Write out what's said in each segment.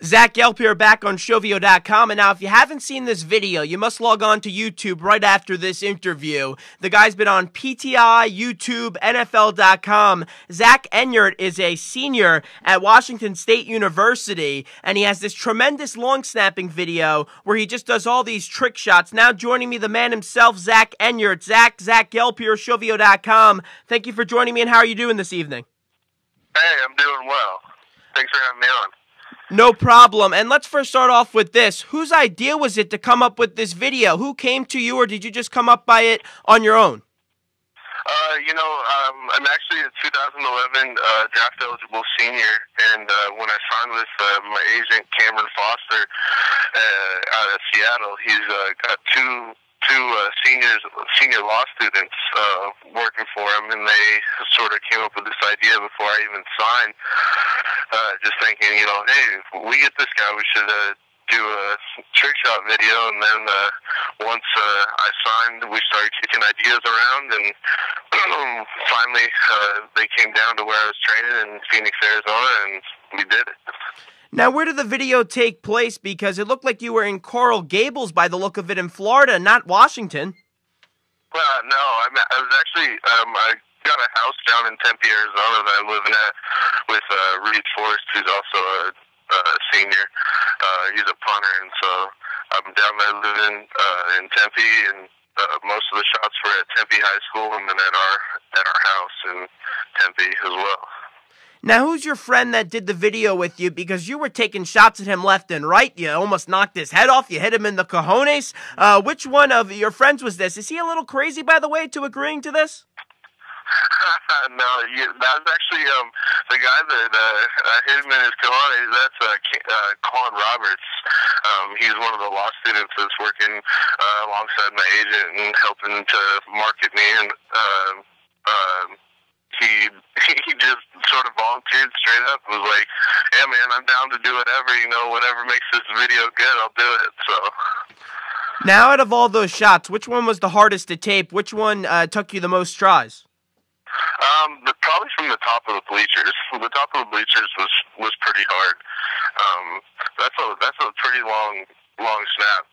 Zach Gelb here, back on Shovio.com, and now if you haven't seen this video, you must log on to YouTube right after this interview. The guy's been on PTI, YouTube, NFL.com. Zach Enyeart is a senior at Washington State University, and he has this tremendous long snapping video where he just does all these trick shots. Now joining me, the man himself, Zach Enyeart. Zach Gelb here, Shovio.com. Thank you for joining me, and how are you doing this evening? Hey, I'm doing well. Thanks for having me on. No problem. And let's first start off with this. Whose idea was it to come up with this video? Who came to you, or did you just come up by it on your own? I'm actually a 2011 draft eligible senior, and when I signed with my agent Cameron Foster out of Seattle, he's got two senior law students working for him, and they sort of came up with this idea before I even signed, just thinking, hey, if we get this guy, we should do a trick shot video. And then once I signed, we started kicking ideas around, and finally they came down to where I was training in Phoenix, Arizona, and we did it. Now, where did the video take place? Because it looked like you were in Coral Gables by the look of it, in Florida, not Washington. No, I was actually, I got a house down in Tempe, Arizona that I'm living at with Reed Forrest, who's also a senior. He's a punter, and so I'm down there living in Tempe, and most of the shots were at Tempe High School and then at our house in Tempe as well. Now, who's your friend that did the video with you? Because you were taking shots at him left and right. You almost knocked his head off. You hit him in the cojones. Which one of your friends was this? Is he a little crazy, by the way, to agreeing to this? No, that was actually the guy that hit him in his cojones. That's Colin Roberts. He's one of the law students that's working alongside my agent and helping to market me, and he just sort of volunteered straight up. Was like, "Yeah, man, I'm down to do whatever. Whatever makes this video good, I'll do it." So. Now, out of all those shots, which one was the hardest to tape? Which one took you the most tries? Probably from the top of the bleachers. The top of the bleachers was pretty hard. That's a pretty long snap.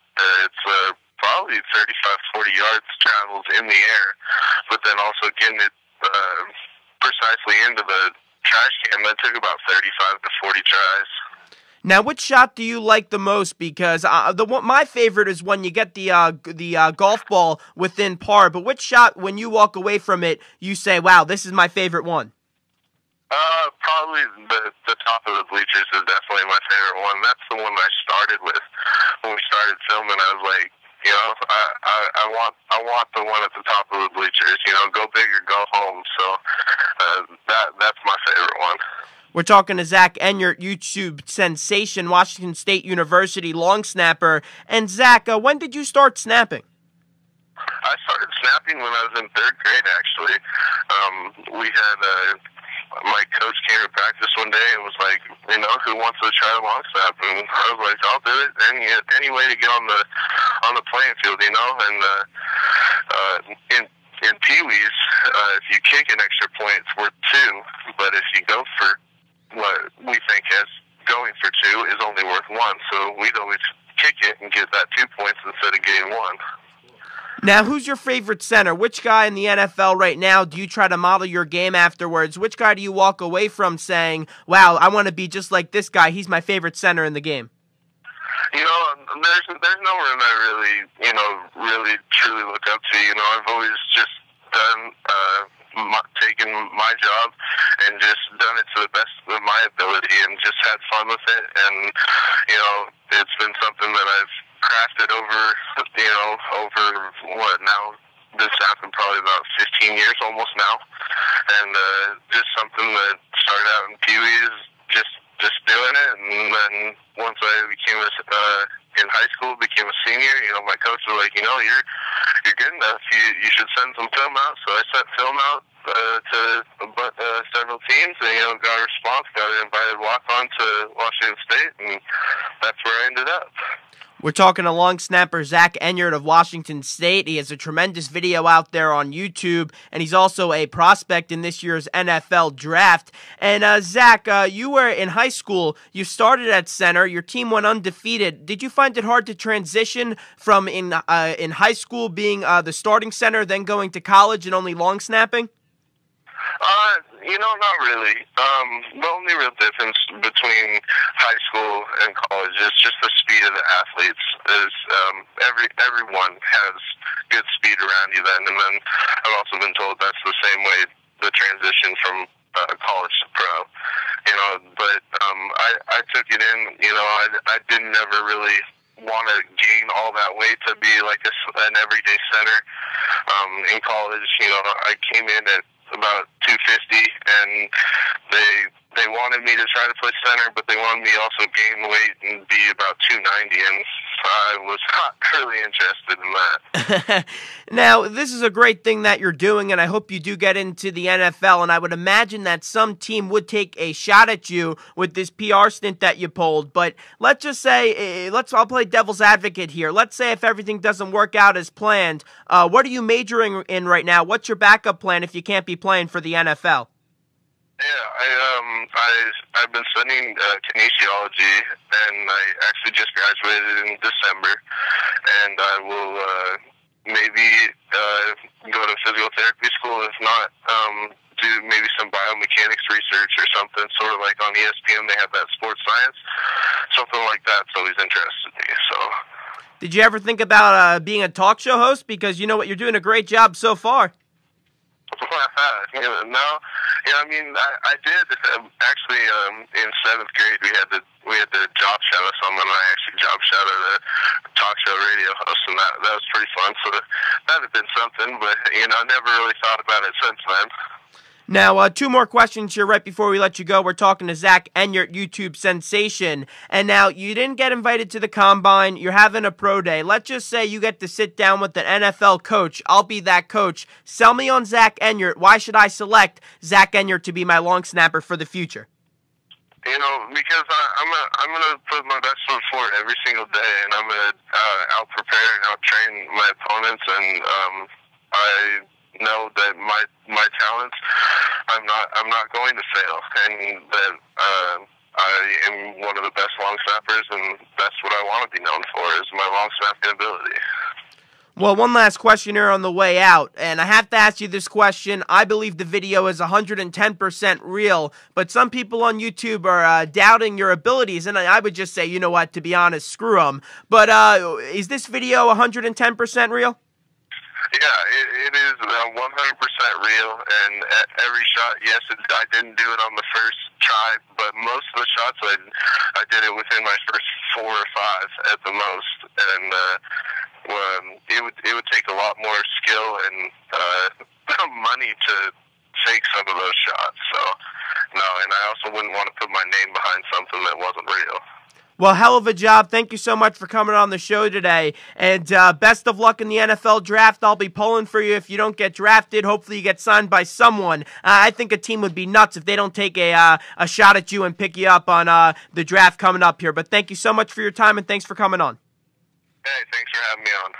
It's probably 35-40 yards traveled in the air, but then also getting it precisely into the trash can, that took about 35 to 40 tries. Now, which shot do you like the most? Because my favorite is when you get the golf ball within par. But which shot, when you walk away from it, you say, "Wow, this is my favorite one"? Probably the top of the bleachers is definitely my favorite one. That's the one I started with when we started filming. I was like, I want the one at the top of the bleachers. Go big or go home. So that's my favorite one. We're talking to Zach Enyeart, YouTube sensation, Washington State University long snapper. And Zach, when did you start snapping? I started snapping when I was in third grade, actually. We had my coach came to practice one day and was like, who wants to try the long snap? And I was like, I'll do it. Any way to get on the playing field, And in Pee-wees, if you kick an extra point, it's worth 2. But if you go for what we think as going for 2 is only worth 1. So we'd always kick it and get that 2 points instead of getting 1. Now, who's your favorite center? Which guy in the NFL right now do you try to model your game afterwards? Which guy do you walk away from saying, "Wow, I want to be just like this guy. He's my favorite center in the game"? There's no one I really truly look up to. I've always just done taken my job and just done it to the best of my ability and just had fun with it. And it's been something that I've crafted over what now? This happened probably about 15 years almost now, and just something that started out in Pee-wees, just doing it, and then once I became in high school, became a senior. My coach was like, you're good enough. You should send some film out. So I sent film out several teams, and got a response, got an invited walk-on to Washington State, and that's where I ended up. We're talking to long snapper Zach Enyeart of Washington State. He has a tremendous video out there on YouTube, and he's also a prospect in this year's NFL draft. And Zach, you were in high school. You started at center. Your team went undefeated. Did you find it hard to transition from in high school being the starting center, then going to college and only long snapping? Not really. The only real difference between high school and college is just the speed of the athletes. Everyone has good speed around you then, and then I've also been told that's the same way the transition from college to pro. But I took it in. I didn't ever really want to gain all that weight to be like an everyday center. In college, I came in at about 250, and they wanted me to try to play center, but they wanted me also gain weight and be about 290, and I was not really interested in that. Now, this is a great thing that you're doing, and I hope you do get into the NFL, and I would imagine that some team would take a shot at you with this PR stint that you pulled, but let's just say, I'll play devil's advocate here. Let's say if everything doesn't work out as planned, what are you majoring in right now? What's your backup plan if you can't be playing for the NFL? Yeah, I've been studying kinesiology, and I actually just graduated in December, and I will maybe go to physical therapy school. If not, do maybe some biomechanics research or something, sort of like on ESPN they have that sports science. Something like that's always interested me. So, did you ever think about being a talk show host? Because you know what, you're doing a great job so far. I did actually. In 7th grade, we had to job shadow someone. I actually job shadowed a talk show radio host, and that was pretty fun. So that had been something, but I never really thought about it since then. Now, 2 more questions here right before we let you go. We're talking to Zach Enyeart, YouTube sensation. And now, you didn't get invited to the Combine. You're having a pro day. Let's just say you get to sit down with an NFL coach. I'll be that coach. Sell me on Zach Enyeart. Why should I select Zach Enyeart to be my long snapper for the future? Because I'm gonna put my best foot forward every single day, and I'm gonna out-prepare and out-train my opponents, and I know that my talents, I'm not going to fail, and that I am one of the best long snappers, and that's what I want to be known for, is my long snapping ability. Well, one last question here on the way out, and I have to ask you this question. I believe the video is 110% real, but some people on YouTube are doubting your abilities, and I would just say, you know what, to be honest, screw them. But is this video 110% real? Yeah, it is 100% real, and at every shot, yes, I didn't do it on the first try, but most of the shots I did it within my first 4 or 5 at the most, and it would take a lot more skill and money to take some of those shots. So no, and I also wouldn't want to put my name behind something that wasn't real. Well, hell of a job. Thank you so much for coming on the show today. And best of luck in the NFL draft. I'll be pulling for you if you don't get drafted. Hopefully you get signed by someone. I think a team would be nuts if they don't take a shot at you and pick you up on the draft coming up here. But thank you so much for your time, and thanks for coming on. Hey, thanks for having me on.